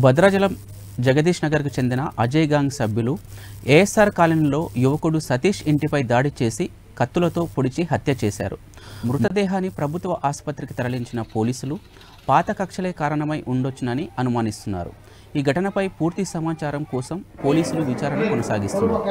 భద్రాచలం జగదీష్ నగర్కు చెందిన అజయ్ గాంగ్ సభ్యులు ఏఎస్ఆర్ కాలనీలో యువకుడు సతీష్ ఇంటిపై దాడి చేసి కత్తులతో పొడిచి హత్య చేశారు. మృతదేహాన్ని ప్రభుత్వ ఆసుపత్రికి తరలించిన పోలీసులు పాత కక్షలే కారణమై ఉండొచ్చునని అనుమానిస్తున్నారు. ఈ ఘటనపై పూర్తి సమాచారం కోసం పోలీసులు విచారణ కొనసాగిస్తున్నారు.